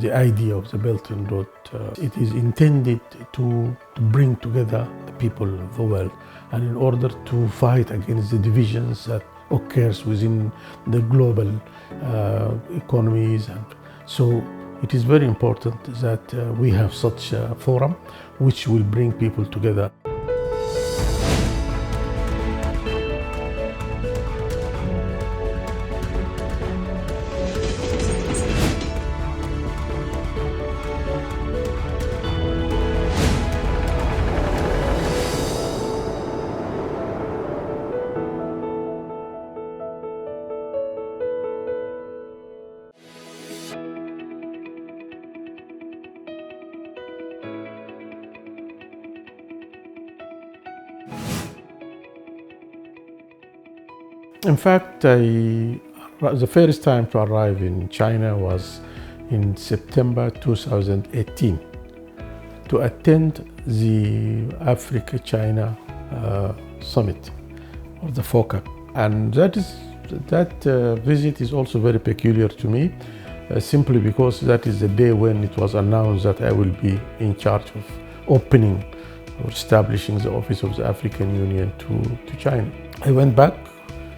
the idea of the Belt and Road. It is intended to bring together the people of the world, and in order to fight against the divisions that occurs within the global economies. And so it is very important that we have such a forum which will bring people together. In fact, the first time to arrive in China was in September 2018 to attend the Africa-China Summit, or the FOCAC. And that visit is also very peculiar to me, simply because that is the day when it was announced that I will be in charge of opening or establishing the office of the African Union to China. I went back,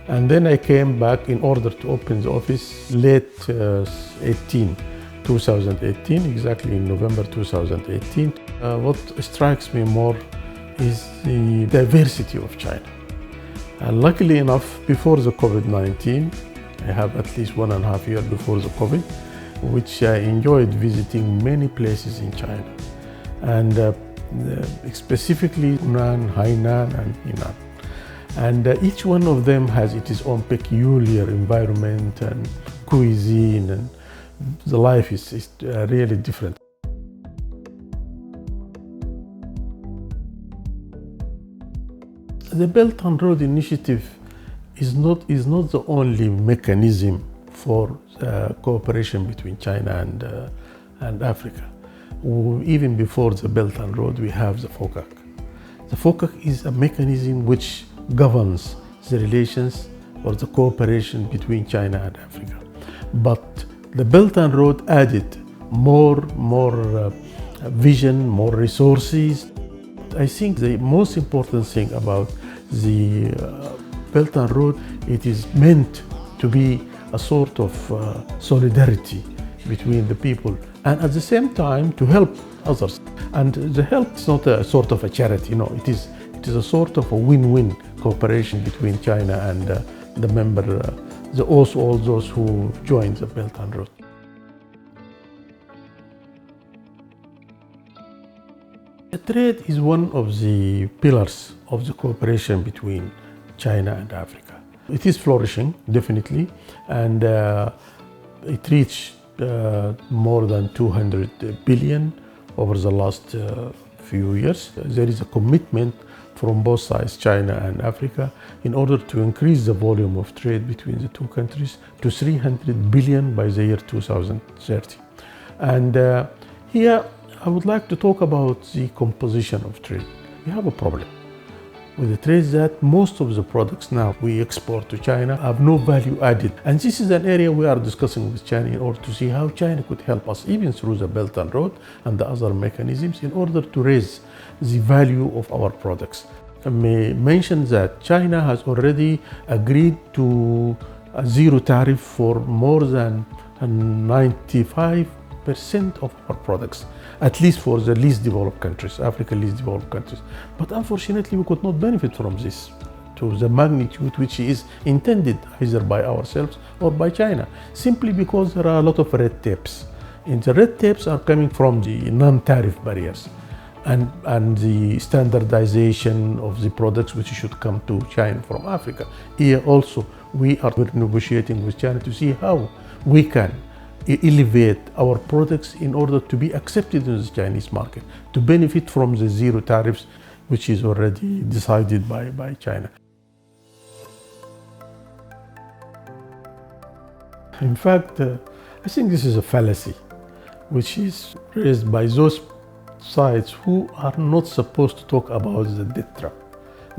and then I came back in order to open the office late 2018, exactly in November 2018. What strikes me more is the diversity of China. Luckily enough, before the COVID-19, I have at least 1.5 years before the COVID, which I enjoyed visiting many places in China, and specifically Hunan, Hainan, and Henan. And each one of them has its own peculiar environment and cuisine, and the life is really different. The Belt and Road Initiative is not the only mechanism for cooperation between China and Africa. Even before the Belt and Road, we have the FOCAC. The FOCAC is a mechanism which governs the relations or the cooperation between China and Africa. But the Belt and Road added more vision, more resources. I think the most important thing about the Belt and Road, it is meant to be a sort of solidarity between the people, and at the same time to help others. And the help is not a sort of a charity, no, it is a sort of a win-win cooperation between China and the member, all those who joined the Belt and Road. Trade is one of the pillars of the cooperation between China and Africa. It is flourishing, definitely, and it reached more than 200 billion over the last few years. There is a commitment from both sides, China and Africa, in order to increase the volume of trade between the two countries to 300 billion by the year 2030. And here I would like to talk about the composition of trade. We have a problem with the trade that most of the products now we export to China have no value added. And this is an area we are discussing with China in order to see how China could help us, even through the Belt and Road and the other mechanisms, in order to raise the value of our products. I may mention that China has already agreed to a zero tariff for more than 95% of our products, at least for the least developed countries, African least developed countries. But unfortunately, we could not benefit from this to the magnitude which is intended either by ourselves or by China, simply because there are a lot of red tapes. And the red tapes are coming from the non-tariff barriers and the standardization of the products which should come to China from Africa. Here also, we are negotiating with China to see how we can elevate our products in order to be accepted in the Chinese market, to benefit from the zero tariffs, which is already decided by China. In fact, I think this is a fallacy, which is raised by those sides who are not supposed to talk about the debt trap.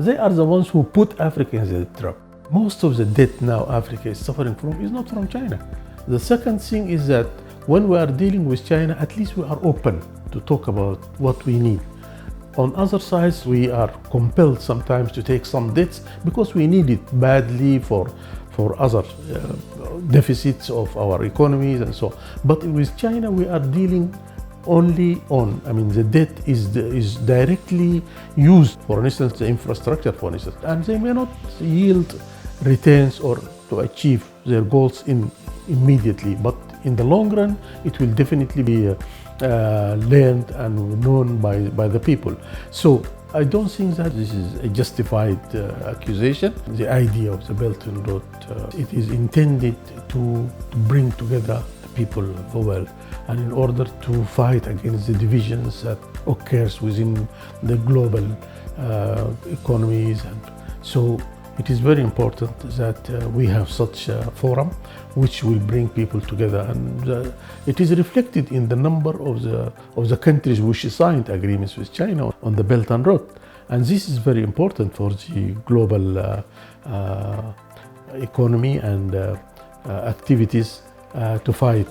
They are the ones who put Africa in the debt trap. Most of the debt now Africa is suffering from is not from China. The second thing is that when we are dealing with China, at least we are open to talk about what we need. On other sides, we are compelled sometimes to take some debts because we need it badly for other deficits of our economies and so on. But with China, we are dealing only on, the debt is directly used, for instance, the infrastructure, for instance, and they may not yield returns or to achieve their goals immediately, but in the long run, it will definitely be learned and known by the people. So I don't think that this is a justified accusation. The idea of the Belt and Road, it is intended to bring together the people of the world, and in order to fight against the divisions that occurs within the global economies. And so it is very important that we have such a forum which will bring people together, and it is reflected in the number of the countries which signed agreements with China on the Belt and Road. And this is very important for the global economy and activities to fight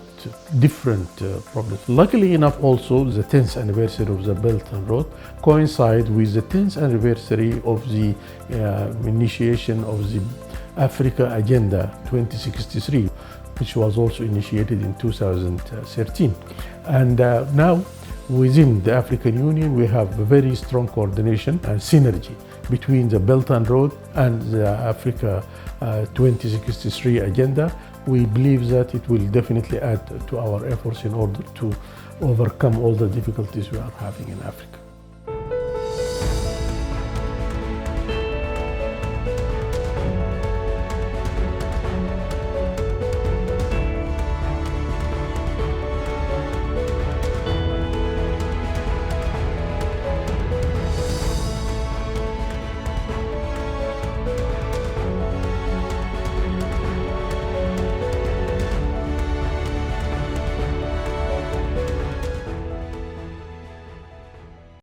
different problems. Luckily enough, also the 10th anniversary of the Belt and Road coincide with the 10th anniversary of the initiation of the Africa Agenda 2063, which was also initiated in 2013. And now within the African Union, we have a very strong coordination and synergy between the Belt and Road and the Africa 2063 agenda. We believe that it will definitely add to our efforts in order to overcome all the difficulties we are having in Africa.